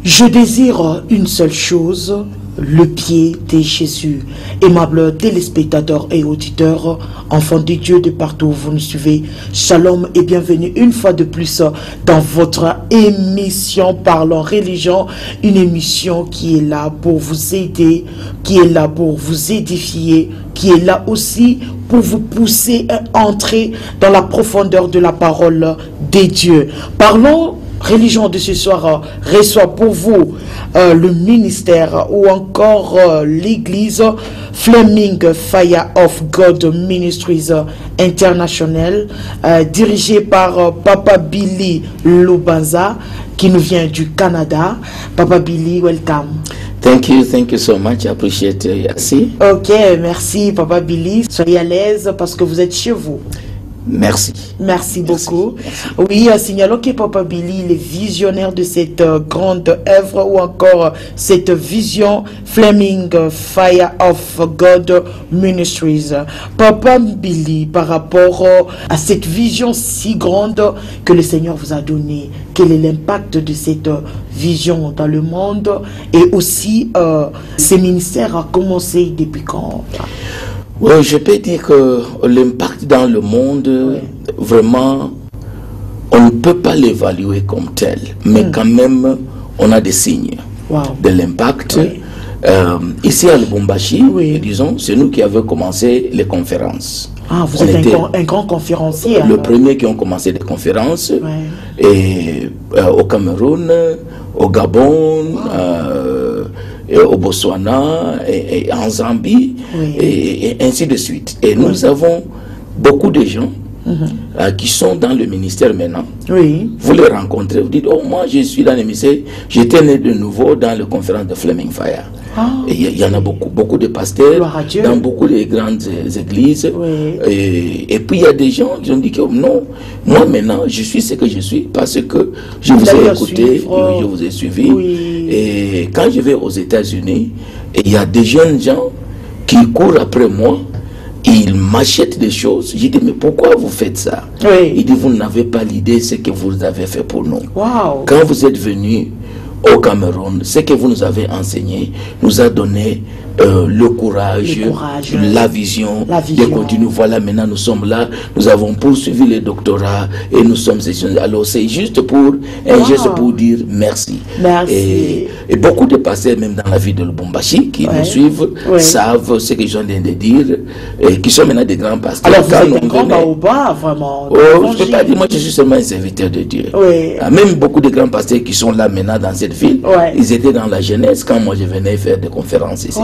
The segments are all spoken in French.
Je désire une seule chose, le pied de Jésus. Aimables téléspectateurs et auditeurs, enfants de Dieu de partout où vous nous suivez, shalom et bienvenue une fois de plus dans votre émission Parlons Religion, une émission qui est là pour vous aider, qui est là pour vous édifier, qui est là aussi pour vous pousser à entrer dans la profondeur de la parole de Dieu. Parlons Religion de ce soir reçoit pour vous le ministère ou encore l'église Flaming Fire of God Ministries International, dirigée par Papa Billy Lubanza qui nous vient du Canada. Papa Billy, welcome. Thank you so much. I appreciate it. Ok, merci Papa Billy. Soyez à l'aise parce que vous êtes chez vous. Merci. Merci beaucoup. Oui, signalons que Papa Billy, il est visionnaire de cette grande œuvre ou encore cette vision Flaming Fire of God Ministries. Papa Billy, par rapport à cette vision si grande que le Seigneur vous a donnée, quel est l'impact de cette vision dans le monde et aussi ce ministère a commencé depuis quand? Oui, je peux dire que l'impact dans le monde, vraiment, on ne peut pas l'évaluer comme tel. Mais quand même, on a des signes de l'impact. Ici à Lubumbashi, disons, c'est nous qui avons commencé les conférences. Ah, vous êtes un grand conférencier. Le premier qui ont commencé des conférences. Et au Cameroun, au Gabon, au Botswana, et en Zambie, et ainsi de suite. Et nous avons beaucoup de gens qui sont dans le ministère maintenant. Vous les rencontrez, vous dites, oh, moi je suis dans le ministère, j'étais né de nouveau dans la conférence de Flaming Fire. Et il y en a beaucoup de pasteurs dans beaucoup de grandes églises. Et puis il y a des gens qui ont dit que non, moi maintenant je suis ce que je suis parce que je vous ai écouté, je vous ai suivi. Et quand je vais aux États-Unis, il y a des jeunes gens qui courent après moi. Ils m'achètent des choses. J'ai dit, mais pourquoi vous faites ça? Il dit, vous n'avez pas l'idée de ce que vous avez fait pour nous. Quand vous êtes venu au Cameroun, ce que vous nous avez enseigné nous a donné le courage, la vision de continuer. Voilà, maintenant nous sommes là, nous avons poursuivi les doctorats et nous sommes sessionnés. Alors c'est juste pour un geste pour dire merci. Et beaucoup de pasteurs, même dans la ville de Lubumbashi, qui nous suivent, savent ce que je viens de dire, et qui sont maintenant des grands pasteurs. Alors vous êtes un grand baobab, vraiment. Je ne peux pas dire, moi je suis seulement un serviteur de Dieu. Même beaucoup de grands pasteurs qui sont là maintenant dans cette ville, ils étaient dans la jeunesse quand moi je venais faire des conférences ici.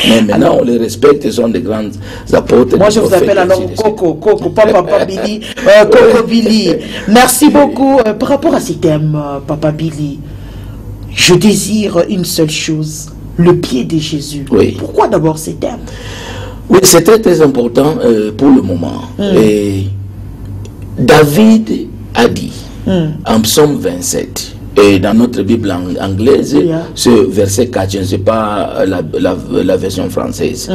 Mais maintenant on les respecte, ils sont des grands apôtres. Moi je vous appelle alors Coco, Papa Billy, Coco Billy. Merci beaucoup. Par rapport à ces thèmes, Papa Billy, je désire une seule chose, le pied de Jésus. Pourquoi d'abord ces thèmes? Oui, c'est très important pour le moment. Et David a dit en psaume 27, et dans notre Bible anglaise, ce verset 4, je ne sais pas la version française,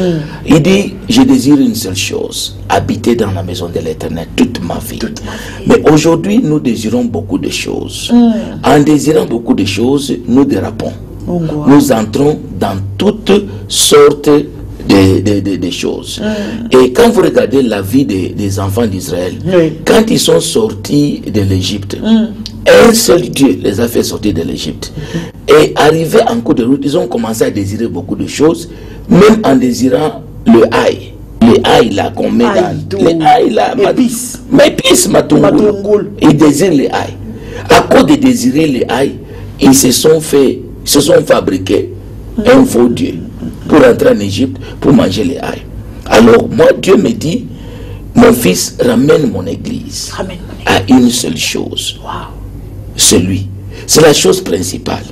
il dit, je désire une seule chose, habiter dans la maison de l'Éternel toute ma vie. Mais aujourd'hui, nous désirons beaucoup de choses. En désirant beaucoup de choses, nous dérapons. Nous entrons dans toutes sortes des choses. Et quand vous regardez la vie des enfants d'Israël, quand ils sont sortis de l'Égypte, un seul Dieu les a fait sortir de l'Égypte. Et arrivés en cours de route, ils ont commencé à désirer beaucoup de choses, même en désirant le ail. Les ail là qu'on met dans les ail là, épices matungul. Ils désirent les ail. À cause de désirer les ail, ils se sont fabriqués un faux Dieu pour entrer en Égypte, pour manger les ail. Alors moi, Dieu me dit, mon fils, ramène mon église à une seule chose. C'est la chose principale.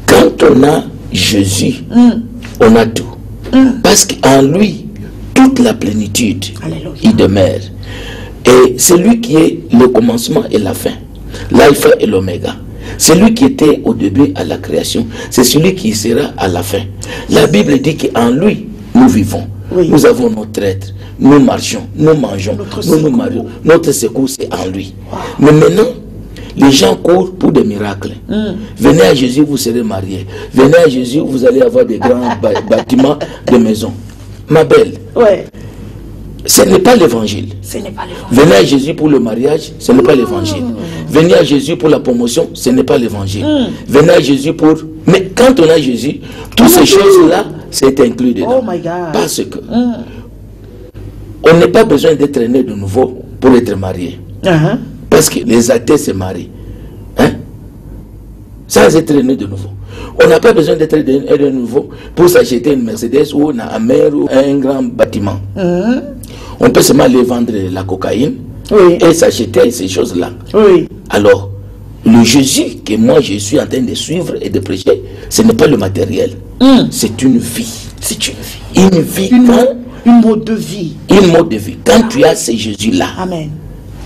Quand on a Jésus, on a tout. Parce qu'en lui, toute la plénitude, il demeure. Et c'est lui qui est le commencement et la fin, l'alpha et l'oméga. C'est lui qui était au début à la création, c'est celui qui sera à la fin. La Bible dit qu'en lui, nous vivons. Nous avons notre être, nous marchons, nous mangeons, nous nous marions. Notre secours, c'est en lui. Mais maintenant, Les gens courent pour des miracles. Venez à Jésus, vous serez mariés. Venez à Jésus, vous allez avoir des grands bâtiments de maisons. Ma belle, ce n'est pas l'évangile. Venez à Jésus pour le mariage, ce n'est pas l'évangile. Venez à Jésus pour la promotion, ce n'est pas l'évangile. Venez à Jésus pour... Mais quand on a Jésus, toutes ces choses-là, c'est inclus dedans. Oh my God. Parce que on n'a pas besoin d'être né de nouveau pour être marié. Parce que les athées se marient. Hein? Sans être né de nouveau. On n'a pas besoin d'être né de nouveau pour s'acheter une Mercedes ou une Hammer ou un grand bâtiment. On peut seulement aller vendre la cocaïne et s'acheter ces choses-là. Alors, le Jésus que moi je suis en train de suivre et de prêcher, ce n'est pas le matériel. C'est une vie. C'est une vie. Une mode de vie. Une mode de vie. Quand tu as ces Jésus-là, Amen.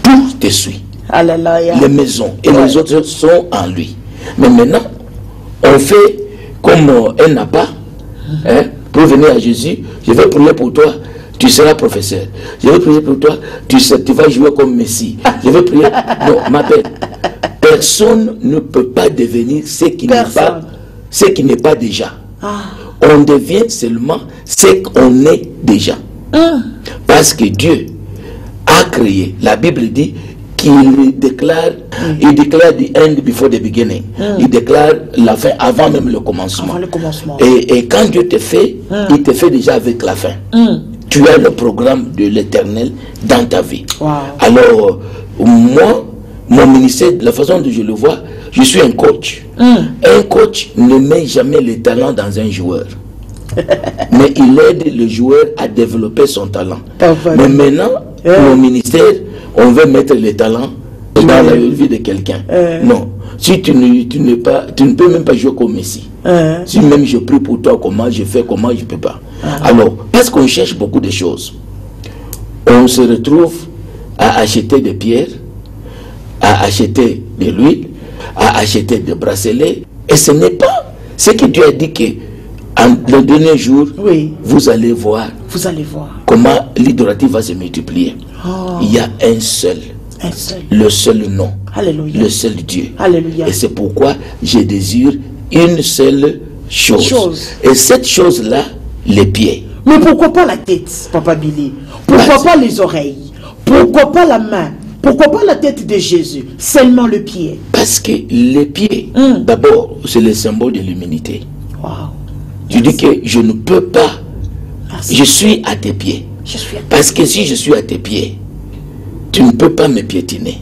tout te suit. Alléluia. Les maisons et les autres sont en lui. Mais maintenant, on fait comme un appât pour venir à Jésus. Je vais prier pour toi, tu seras professeur. Je vais prier pour toi, tu vas jouer comme Messie. Je vais prier. Non, ma belle, personne ne peut pas devenir ce qui n'est pas déjà. On devient seulement ce qu'on est déjà. Parce que Dieu a créé, la Bible dit qu'il déclare, il déclare the end before the beginning. Il déclare la fin avant même le commencement. Et quand Dieu te fait, il te fait déjà avec la fin. Tu as le programme de l'Éternel dans ta vie. Alors, moi, mon ministère, la façon dont je le vois, je suis un coach. Un coach ne met jamais le talent dans un joueur. Mais il aide le joueur à développer son talent. Mais maintenant, mon ministère, on veut mettre le talent dans la vie de quelqu'un. Non. Si tu ne peux même pas jouer comme Messi. Si même je prie pour toi, comment je fais, comment je ne peux pas. Alors, parce qu'on cherche beaucoup de choses, on se retrouve à acheter des pierres, à acheter de l'huile, à acheter des bracelets. Et ce n'est pas ce que Dieu a dit que en le dernier jour, vous allez voir comment l'idolâtrie va se multiplier. Il y a un seul, le seul nom, le seul Dieu. Et c'est pourquoi je désire une seule chose. Et cette chose-là, les pieds. Mais pourquoi pas la tête, Papa Billy? Pourquoi pas les oreilles? Pourquoi pas la main? Pourquoi pas la tête de Jésus? Seulement le pied. Parce que les pieds, d'abord, c'est le symbole de l'humilité. Tu dis que je ne peux pas. Je suis à tes pieds. Parce que si je suis à tes pieds, tu ne peux pas me piétiner.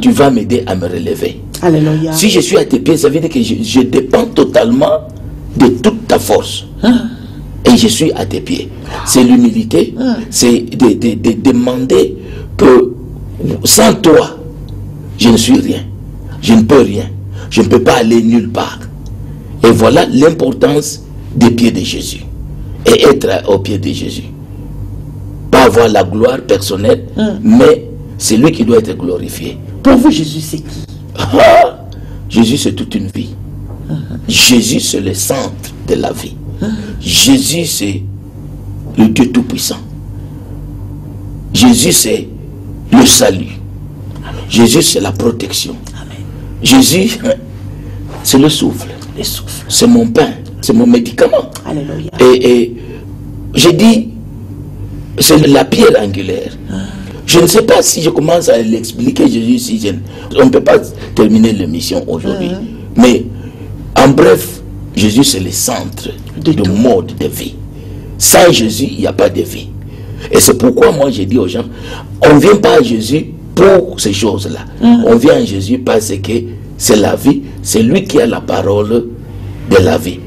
Tu vas m'aider à me relever. Alléluia. Si je suis à tes pieds, ça veut dire que je dépends totalement de toute ta force. Et je suis à tes pieds. C'est l'humilité. C'est de demander que sans toi, je ne suis rien. Je ne peux rien. Je ne peux pas aller nulle part. Et voilà l'importance des pieds de Jésus. Et être au pied de Jésus. Pas avoir la gloire personnelle, mais c'est lui qui doit être glorifié. Pour vous, Jésus, c'est qui? Jésus, c'est toute une vie. Jésus, c'est le centre de la vie. Jésus, c'est le Dieu Tout-Puissant. Jésus, c'est le salut. Jésus, c'est la protection. Jésus, c'est le souffle. C'est mon pain. C'est mon médicament. Alléluia. Et j'ai dit, c'est la pierre angulaire. Je ne sais pas si je commence à l'expliquer, Jésus, si on ne peut pas terminer l'émission aujourd'hui. Mais en bref, Jésus, c'est le centre du mode de vie. Sans Jésus, il n'y a pas de vie. Et c'est pourquoi moi, j'ai dit aux gens, on ne vient pas à Jésus pour ces choses-là. On vient à Jésus parce que c'est la vie. C'est lui qui a la parole de la vie.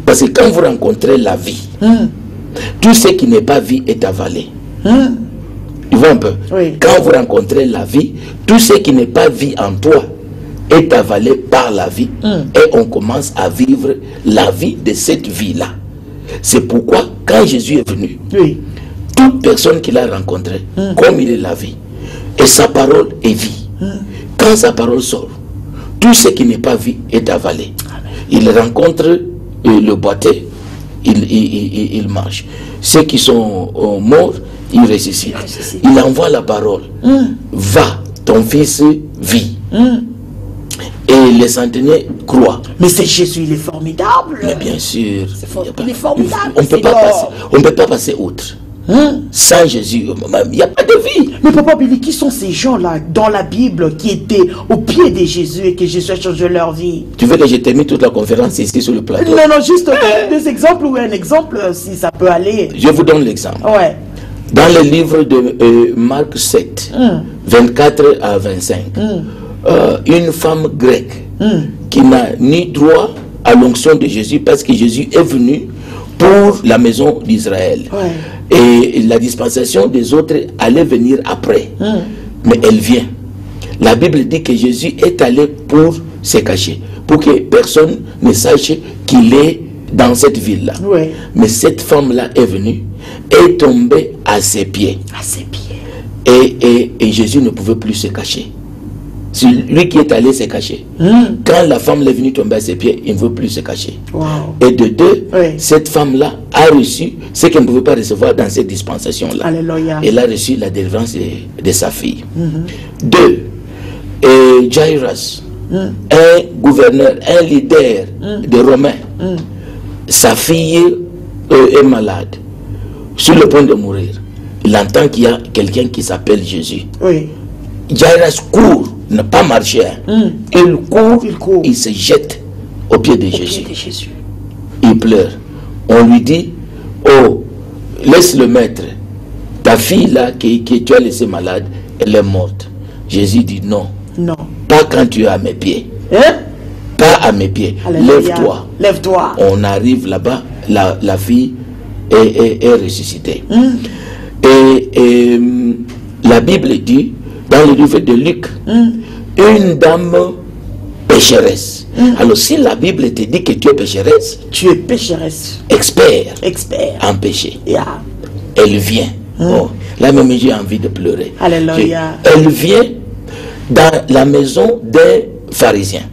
Parce que quand vous rencontrez la vie, tout ce qui n'est pas vie est avalé. Tu vois un peu? Quand vous rencontrez la vie, tout ce qui n'est pas vie en toi est avalé par la vie. Et on commence à vivre la vie de cette vie-là. C'est pourquoi, quand Jésus est venu, toute personne qu'il a rencontrée, comme il est la vie, et sa parole est vie. Quand sa parole sort, tout ce qui n'est pas vie est avalé. Il rencontre le boiteux, il marche. Ceux qui sont morts, ils ressuscitent. Il envoie la parole. Va, ton fils vit. Et les centeniers croient. Mais c'est Jésus, il est formidable. Mais bien sûr. Il est formidable. On ne peut pas passer outre. Sans Jésus, il n'y a pas de vie. Mais Papa Billy, qui sont ces gens-là dans la Bible qui étaient au pied de Jésus et que Jésus a changé leur vie? Tu veux que je termine toute la conférence ici sur le plateau? Non, juste deux exemples ou un exemple, si ça peut aller. Je vous donne l'exemple. Ouais. Dans le livre de Marc 7, 24 à 25, une femme grecque qui n'a ni droit à l'onction de Jésus parce que Jésus est venu pour la maison d'Israël. Ouais. Et la dispensation des autres allait venir après. Mais elle vient. La Bible dit que Jésus est allé pour se cacher, pour que personne ne sache qu'il est dans cette ville-là. Ouais. Mais cette femme-là est venue, est tombée à ses pieds. À ses pieds. Et Jésus ne pouvait plus se cacher. C'est lui qui est allé se cacher. Quand la femme est venue tomber à ses pieds, il ne veut plus se cacher. Wow. Et de deux, Oui. cette femme-là a reçu ce qu'elle ne pouvait pas recevoir dans cette dispensation-là. Alléluia. Elle a reçu la délivrance de sa fille. Deux, Jairus, un gouverneur, un leader des Romains, sa fille est malade, sur le point de mourir. Il entend qu'il y a quelqu'un qui s'appelle Jésus. Oui. Jairus court, n'a pas marché. Il court, il se jette au pied de Jésus. Il pleure. On lui dit, oh, laisse le maître. Ta fille là, que tu as laissée malade, elle est morte. Jésus dit non. Non. Pas quand tu es à mes pieds. Hein? Pas à mes pieds. Lève-toi. Lève-toi. On arrive là-bas, la fille est ressuscitée. Et la Bible dit, dans le livre de Luc, une dame pécheresse. Alors si la Bible te dit que tu es pécheresse, expert en péché, elle vient. Oh, là même j'ai envie de pleurer. Alléluia. Elle vient dans la maison des pharisiens.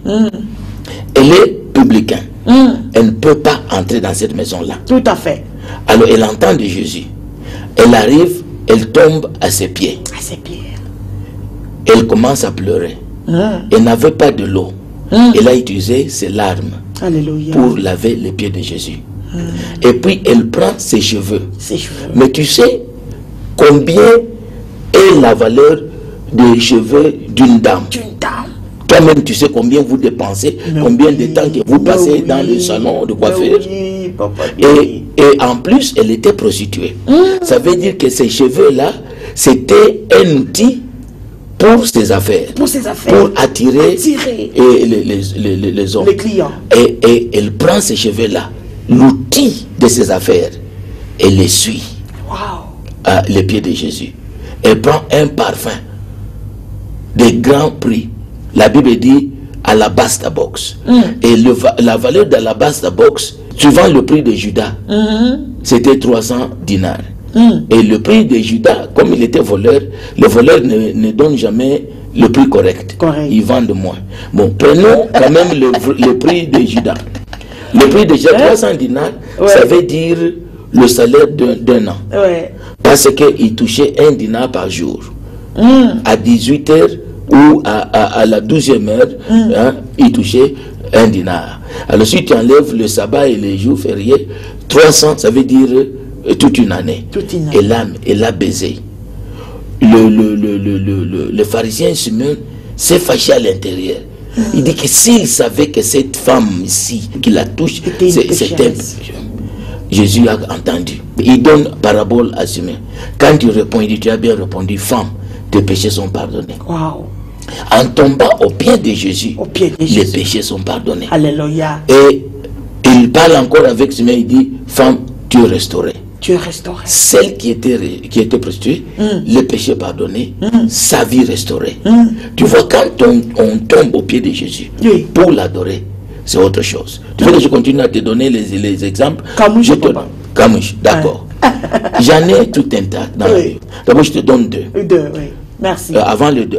Elle est publicain. Elle ne peut pas entrer dans cette maison-là. Tout à fait. Alors elle entend de Jésus. Elle arrive, elle tombe à ses pieds. À ses pieds. Elle commence à pleurer. Elle n'avait pas de l'eau. Elle a utilisé ses larmes. Alléluia. Pour laver les pieds de Jésus. Et puis elle prend ses cheveux. Mais tu sais combien est la valeur des cheveux d'une dame? Toi-même, tu sais combien vous dépensez, combien de temps que vous passez dans le salon de coiffure. Et en plus, elle était prostituée. Ça veut dire que ces cheveux-là, c'était un outil pour ses affaires. Pour attirer les hommes. Les clients. Et elle prend ces cheveux-là, l'outil de ses affaires, et les suit à les pieds de Jésus. Elle prend un parfum de grand prix. La Bible dit alabaster box. Et la valeur de l'alabaster box, suivant le prix de Judas, c'était 300 dinars. Et le prix de Judas, comme il était voleur, le voleur ne donne jamais le prix correct. Ils vendent moins. Bon, prenons quand même le prix de Judas. Le prix de Judas, 300 dinars, ça veut dire le salaire d'un an. Parce qu'il touchait 1 dinar par jour. À 18h ou à la 12e heure, il touchait 1 dinar. Alors si tu enlèves le sabbat et les jours fériés, 300, ça veut dire toute une année. Et l'a baisé. Le pharisien Simon s'est fâché à l'intérieur. Il dit que s'il savait que cette femme ici, qui la touche, c'était... Jésus a entendu. Il donne parabole à Simon. Quand tu réponds, il dit, tu as bien répondu, femme, tes péchés sont pardonnés. En tombant au pied de Jésus, les péchés sont pardonnés. Alléluia. Et il parle encore avec Simon, il dit, femme, tu es restaurée. Celle qui était prostituée, le péché pardonné, sa vie restaurée. Tu vois, quand on tombe au pied de Jésus pour l'adorer, c'est autre chose. Tu veux que je continue à te donner les exemples? Camouche, d'accord. J'en ai tout un tas dans la Bible. D'abord, je te donne deux. Merci. Avant le deux.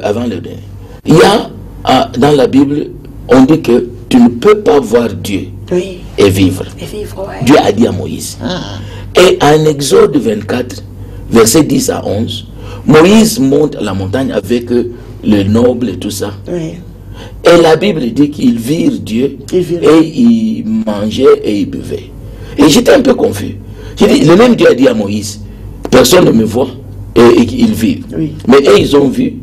Il y a dans la Bible, on dit que tu ne peux pas voir Dieu et vivre. Dieu a dit à Moïse. Et en Exode 24, versets 10 à 11, Moïse monte à la montagne avec le noble et tout ça. Et la Bible dit qu'ils virent Dieu et ils mangeaient et ils buvaient. Et j'étais un peu confus. J'ai dit, le même Dieu a dit à Moïse, personne ne me voit et ils vivent. Oui. Mais eux, ils ont vu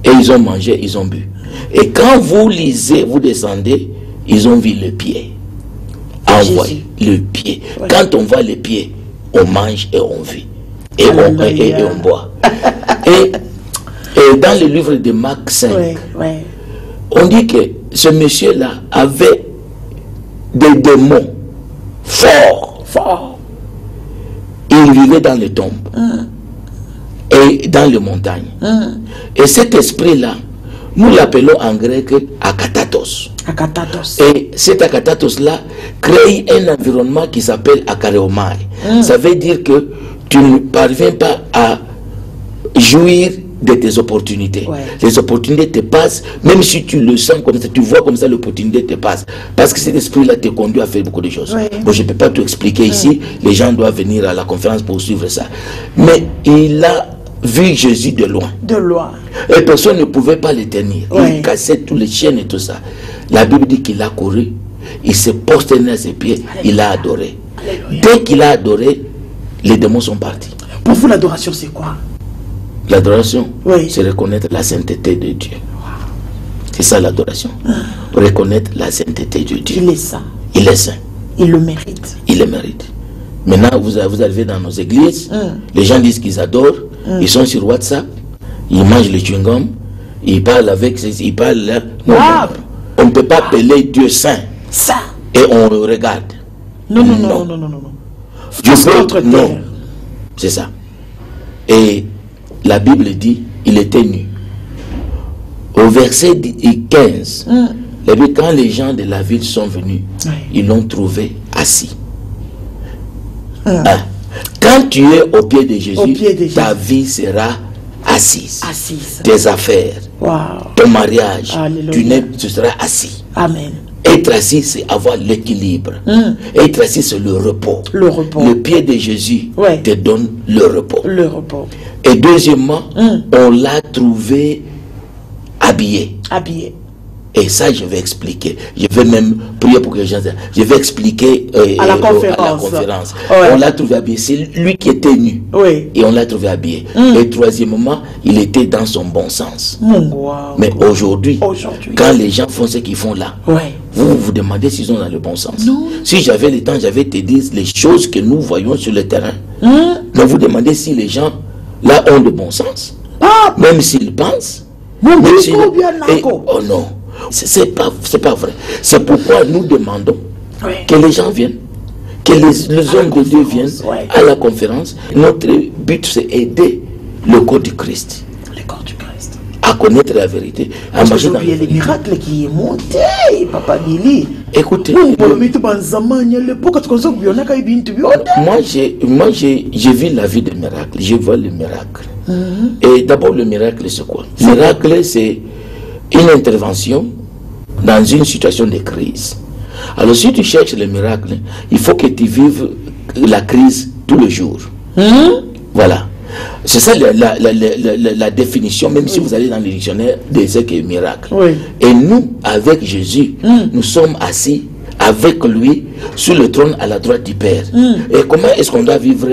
et ils ont mangé, ils ont bu. Et quand vous lisez, vous descendez, ils ont vu le pied. Envoyé le pied. Ouais. Quand on voit les pieds, on mange et on vit. Et on boit. et dans le livre de Marc 5, on dit que ce monsieur-là avait des démons forts. Il vivait dans les tombes et dans les montagnes. Et cet esprit-là, nous l'appelons en grec akatatos. Et cet akatatos-là crée un environnement qui s'appelle akareomai. Ça veut dire que tu ne parviens pas à jouir de tes opportunités. Les opportunités te passent, même si tu le sens comme ça, tu vois comme ça, l'opportunité te passe. Parce que cet esprit-là te conduit à faire beaucoup de choses. Bon, je ne peux pas tout expliquer ici, les gens doivent venir à la conférence pour suivre ça. Mais il a vu Jésus de loin. Et personne ne pouvait pas le tenir. Il cassait tous les chaînes et tout ça. La Bible dit qu'il a couru, il s'est prosterné à ses pieds, il a adoré. Dès qu'il a adoré, les démons sont partis. Pour vous, l'adoration, c'est quoi? L'adoration, c'est reconnaître la sainteté de Dieu. C'est ça l'adoration. Reconnaître la sainteté de Dieu. Il est saint. Il est saint. Il le mérite. Il le mérite. Maintenant, vous arrivez dans nos églises, les gens disent qu'ils adorent, ils sont sur WhatsApp, ils mangent le chewing-gum, ils parlent avec, ils parlent là. Non, on ne peut pas appeler Dieu saint. Et on le regarde. Non. Dieu non. C'est ça. Et la Bible dit, il était nu. Au verset 15, quand les gens de la ville sont venus, ils l'ont trouvé assis. Quand tu es au pied de Jésus, ta vie sera assise. Tes affaires, ton mariage, tu seras assis. Amen. Être assis, c'est avoir l'équilibre. Être assis, c'est le repos. Le pied de Jésus te donne le repos. Et deuxièmement, on l'a trouvé habillé. Et ça, je vais expliquer. Je vais même prier pour que les gens... Je vais expliquer à la conférence. On l'a trouvé habillé. C'est lui qui était nu. Et on l'a trouvé habillé. Et troisièmement, il était dans son bon sens. Mais aujourd'hui, quand les gens font ce qu'ils font là, vous vous demandez s'ils sont dans le bon sens. Si j'avais le temps, j'avais te dire les choses que nous voyons sur le terrain. Mais vous demandez si les gens là ont de bon sens. Même s'ils pensent. Oh non. C'est pas vrai. C'est pourquoi nous demandons que les gens viennent, que les hommes de Dieu viennent à la conférence. Notre but, c'est aider le corps du Christ. À connaître la vérité. Aujourd'hui, il y a les miracles qui est monté, Papa Billy. Écoutez, moi j'ai vu la vie des miracles. Je vois le miracle. Et d'abord, le miracle, c'est quoi? Le miracle, c'est une intervention dans une situation de crise. Alors si tu cherches le miracle, il faut que tu vives la crise tous les jours. Voilà. C'est ça la définition, même si vous allez dans le dictionnaire de ce qu'est miracle. Et nous, avec Jésus, nous sommes assis avec lui sur le trône à la droite du Père. Et comment est-ce qu'on doit vivre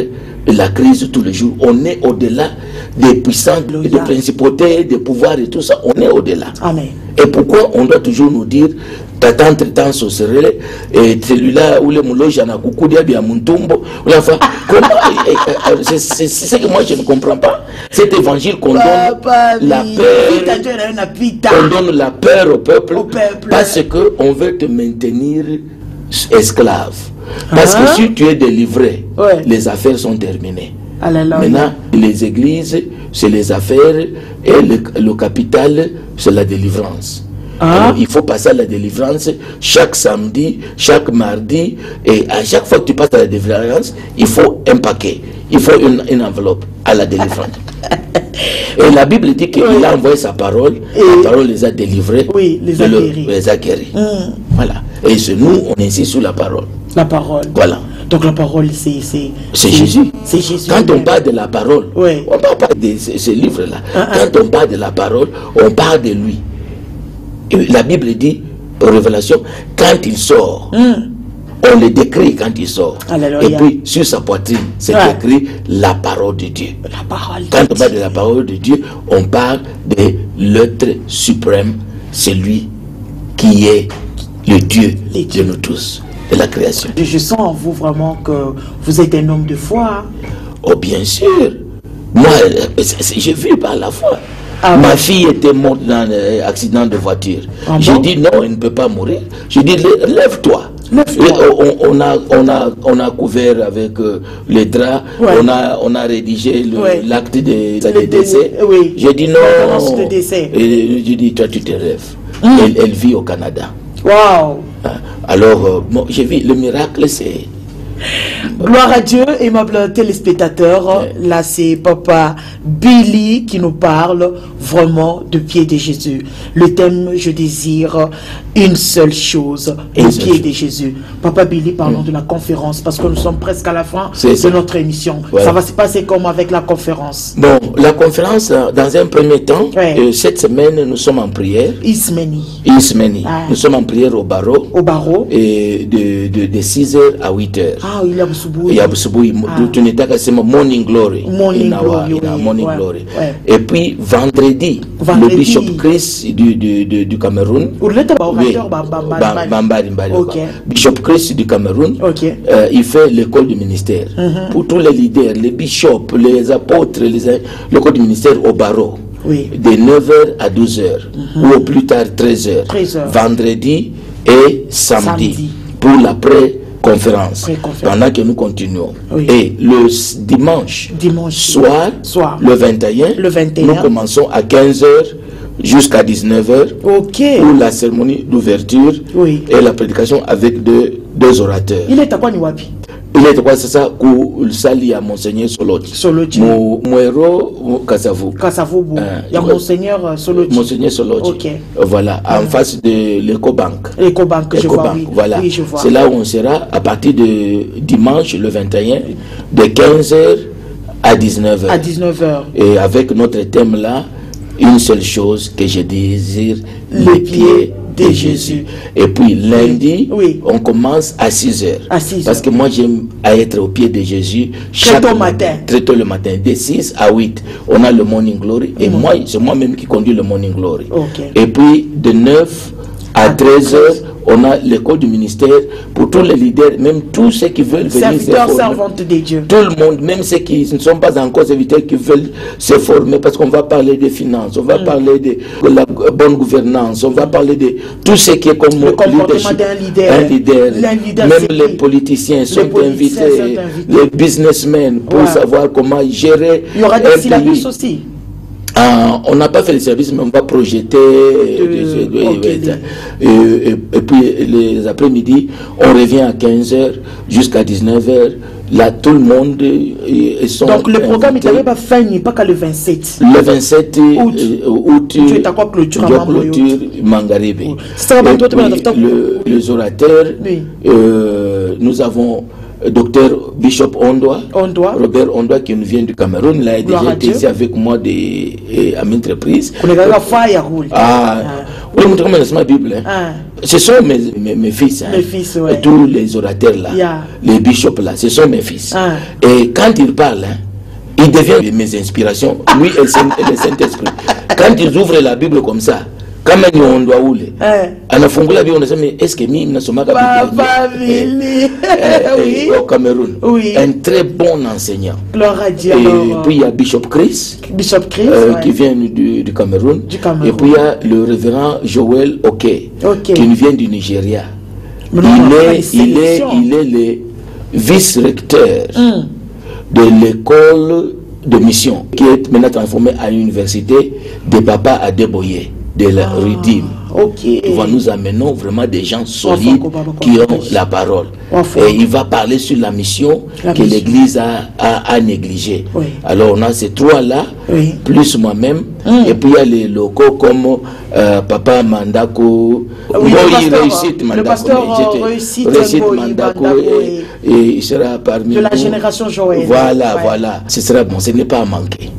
la crise tous les jours? On est au-delà des puissants, des principautés, des pouvoirs et tout ça. On est au-delà. Et pourquoi on doit toujours nous dire t'attends tant sorcellerie et celui-là où les mouloges en a coucou bien mon tombeau. C'est ce que moi je ne comprends pas. Cet évangile qu'on donne la peur, on donne la peur au peuple parce que on veut te maintenir esclave. Parce que si tu es délivré, les affaires sont terminées. Maintenant, les églises, c'est les affaires et le capital, c'est la délivrance. Alors, il faut passer à la délivrance chaque samedi, chaque mardi, et à chaque fois que tu passes à la délivrance, il faut un paquet, il faut une enveloppe à la délivrance. Et la Bible dit qu'il a envoyé sa parole, la parole les a délivrés, les a guéris. Voilà. Et c'est nous, on insiste sur la parole. La parole. Voilà. Donc la parole, c'est Jésus. C'est Jésus. Quand on parle de la parole, on ne parle pas de ce livre-là. Quand on parle de la parole, on parle de lui. Et la Bible dit, en Révélation, quand il sort, on le décrit quand il sort. Alléluia. Et puis, sur sa poitrine, c'est écrit la parole de Dieu. La parole Quand on parle de la parole de Dieu, on parle de l'être suprême, celui qui est le Dieu de nous tous, de la création. Je sens en vous vraiment que vous êtes un homme de foi. Oh, bien sûr. Moi, j'ai vu par la foi. Ma fille était morte dans un accident de voiture. J'ai dit non, elle ne peut pas mourir. J'ai dit lève-toi. On a couvert avec les draps, on a rédigé l'acte de décès. J'ai dit non. Et j'ai dit toi tu te rêves. Elle vit au Canada. Wow. Alors j'ai vu le miracle, c'est... Gloire à Dieu, aimables téléspectateurs. Là, c'est Papa Billy qui nous parle vraiment de pied de Jésus. Le thème, je désire une seule chose, le pied de Jésus. Papa Billy, parlons de la conférence parce que nous sommes presque à la fin de notre émission. Ça va se passer comme avec la conférence? Bon, la conférence, dans un premier temps, cette semaine, nous sommes en prière. Ismeni. Nous sommes en prière au barreau. Et de 6h à 8h. Ah, il y a Boussoubou. Il y a Boussoubou. Tu n'étais qu'à Morning Glory. Morning Glory. Et puis, vendredi, le Bishop Chris du Cameroun. Bishop Chris du Cameroun. Il fait l'école du ministère. Pour tous les leaders, les bishops, les apôtres, l'école du ministère au barreau. De 9h à 12h. Ou au plus tard 13h. Vendredi et samedi. Pour l'après-conférence. Pendant que nous continuons. Et le dimanche soir, le 21, nous commençons à 15h jusqu'à 19h pour la cérémonie d'ouverture et la prédication avec deux orateurs. Il est à quoi Niwapi? Il est quoi, c'est ça, que sali à Monseigneur Soloti. Mouero Kassavou. Il y a Monseigneur Soloti. Monseigneur Soloti. Voilà, en face de l'Ecobank. Je vois, oui. Voilà. Oui, je vois. C'est là où on sera à partir de dimanche, le 21, de 15h à 19h. À 19h. Et avec notre thème là, une seule chose que je désire, les pieds de Jésus. Et puis lundi, on commence à 6h. Parce que moi j'aime être au pied de Jésus très tôt le matin, de 6 à 8. On a le Morning Glory. Et moi, c'est moi-même qui conduis le Morning Glory. Et puis de 9 à 13h, on a l'école du ministère pour tous les leaders, même tous ceux qui veulent venir serviteurs, servantes de Dieu. Tout le monde, même ceux qui ne sont pas encore serviteurs, qui veulent se former, parce qu'on va parler des finances, on va parler de la bonne gouvernance, on va parler de tout ce qui est comme le comportement d'un leader. Même les politiciens sont invités, les businessmen, pour savoir comment gérer. Il y aura des syllabus aussi. On n'a pas fait le service, mais on va projeter. Et puis les après-midi, on revient à 15h jusqu'à 19h. Là, tout le monde est donc le programme n'avait pas fini, pas qu'à le 27. Le 27 août, tu es à quoi clôture Mangarebe. Les orateurs, nous avons Docteur Bishop Robert Ondoa qui nous vient du Cameroun. Il a déjà été ici avec moi à maintes reprises. Ce sont mes fils. Tous les orateurs là, les bishops là, ce sont mes fils. Et quand ils parlent, ils deviennent mes inspirations, lui et le Saint-Esprit. Quand ils ouvrent la Bible comme ça, quand même on doit rouler. Anafungula Bible, on dit est-ce que mi nasoma au Cameroun, un très bon enseignant. Et puis il y a Bishop Chris qui vient du Cameroun. Et puis il y a le révérend Joël Oké qui nous vient du Nigeria. Il est le vice-recteur de l'école de mission qui est maintenant transformée à l'université de Papa Adeboye de la Redeem. Nous amenons vraiment des gens solides qui ont la parole. Et il va parler sur la mission que l'Église a négligée. Alors on a ces trois-là, plus moi-même. Et puis il y a les locaux comme Papa Mandako. Le pasteur réussite Mandako. Et il sera parmi de la génération Joël. Voilà. Ce sera bon, ce n'est pas à manquer.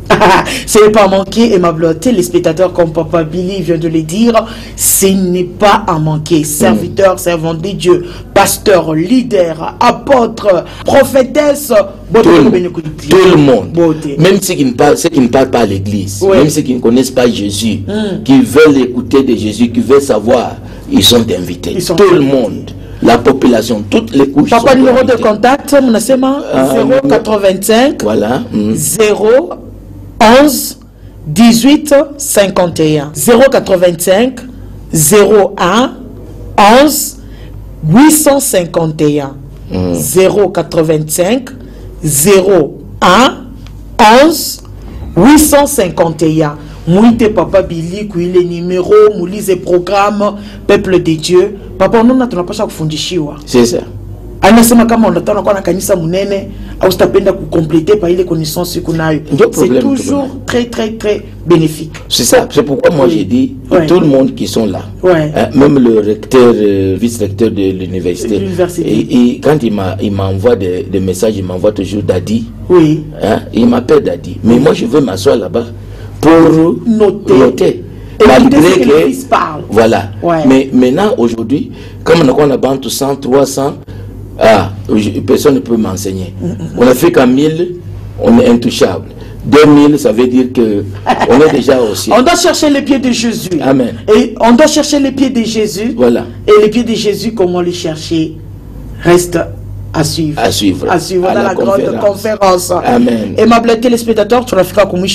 Ce n'est pas à manquer, aimable téléspectateurs, comme Papa Billy vient de le dire, ce n'est pas à manquer. Serviteur, servant de Dieu, pasteur, leader, apôtre, prophétesse, tout le monde, même ceux qui ne parlent pas à l'église, même ceux qui ne connaissent pas Jésus, qui veulent écouter de Jésus, qui veulent savoir, ils sont invités. Tout le monde. La population, toutes les couches. Papa, numéro de contact, mon 085 voilà. 0 11 18 51 085 01 11 851 085 01 11 851. Mouite Papa Billy, qui les numéros, moulise et programme, peuple de Dieu. Papa, on n'a pas chaque fondishiwa. C'est ça. Anasema kama unataka kuwa na kanisa munene au utapenda compléter par les connaissances qu'on a eu. C'est toujours très bénéfique. C'est ça, c'est pourquoi moi j'ai dit tout le monde qui sont là. Même le recteur, vice-recteur de l'université. Et quand il m'envoie des messages, il m'envoie toujours Daddy. Oui. Il m'appelle Daddy. Mais moi je veux m'asseoir là-bas pour noter. Malgré que voilà. Mais maintenant aujourd'hui, comme on a bantu 100, 300, personne ne peut m'enseigner. On a fait qu'à 1000, on est intouchable. 2000, ça veut dire que on est déjà au ciel. On doit chercher les pieds de Jésus. Amen. Et on doit chercher les pieds de Jésus. Voilà. Et les pieds de Jésus, comment les chercher, reste à suivre. À suivre dans la grande conférence. Amen. Aimable téléspectateurs, tu vas faire comme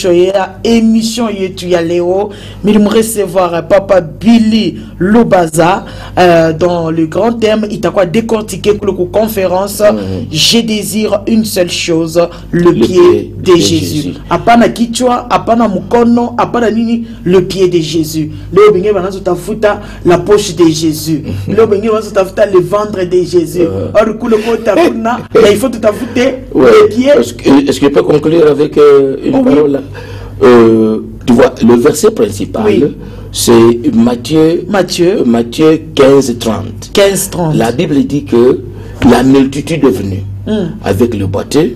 émission yetu ya leo. Mais me recevoir Papa Billy Lobaza dans le grand thème. Il t'a quoi décortiquer pour la conférence. Je désire une seule chose, le pied de Jésus. Apana kichwa, apana mukono, apana nini, le pied de Jésus. Léo bengue banazo tafuta la poche de Jésus. Léo bengue banazo tafuta le ventre de Jésus. Or mais il faut tout ajouter les pieds. Est-ce que je peux conclure avec une parole là? Tu vois, le verset principal, c'est Matthieu 15:30. 15:30. La Bible dit que la multitude est venue avec le boiteux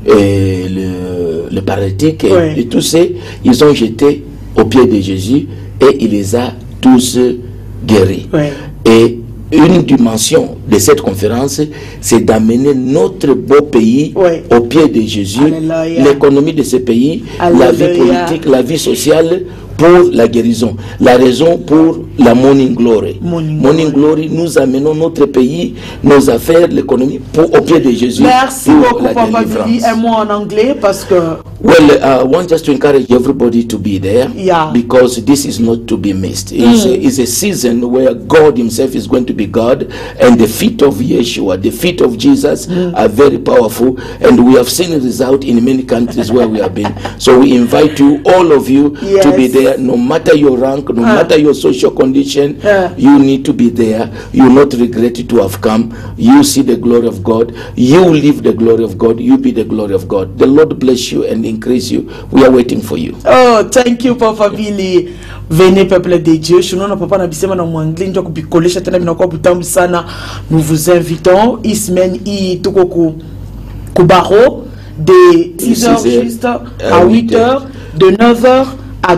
et le paralytique et tous ces, ils ont jeté au pied de Jésus et il les a tous guéris. Et une dimension de cette conférence, c'est d'amener notre beau pays au pied de Jésus, l'économie de ce pays, la vie politique, la vie sociale, pour la guérison. La raison pour la Morning Glory. Morning Glory, nous amenons notre pays, nos affaires, l'économie au pied de Jésus. Merci beaucoup, Papa Billy. Un mot en anglais parce que... Well, I want just to encourage everybody to be there because this is not to be missed. It's a season where God himself is going to be God, and the feet of Yeshua, the feet of Jesus are very powerful, and we have seen the result in many countries where we have been. So we invite you, all of you, to be there. No matter your rank, no matter your social condition, you need to be there. You will not regret to have come. You see the glory of God. You live the glory of God. You be the glory of God. The Lord bless you and increase you. We are waiting for you. Oh, thank you, Papa Billy. Venez, peuple de Dieu. Nous vous invitons. Ismen i tukoku kubaro de 6h juste à 8h, de 9h à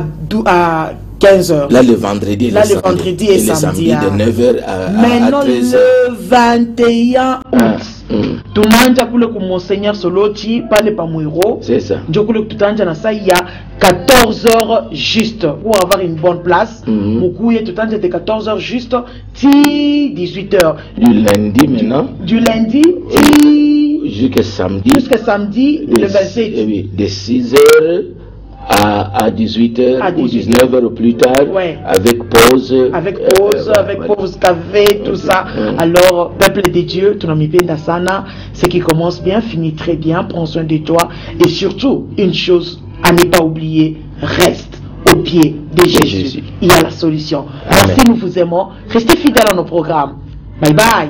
15h. Là, le vendredi et le samedi de 9h à 13h. Maintenant, le 21 août. Tunanja kule ku Monseigneur Soloti pale pa Mwiro. C'est ça. Ndio kule tutanja na saa ya 14h juste pour avoir une bonne place. Mukuye tutanja de 14h juste ti 18h. Du lundi maintenant. Du lundi jusqu'à samedi. Jusqu'à samedi le 27. Oui, de 6h à 18h ou 19h ou plus tard, avec pause. Avec pause, café, tout ça. Alors, peuple de Dieu, tu n'as mis bien sana. Ce qui commence bien, finit très bien. Prends soin de toi. Et surtout, une chose à ne pas oublier, reste au pied de Jésus. Il y a la solution. Merci, nous vous aimons. Restez fidèles à nos programmes. Bye bye.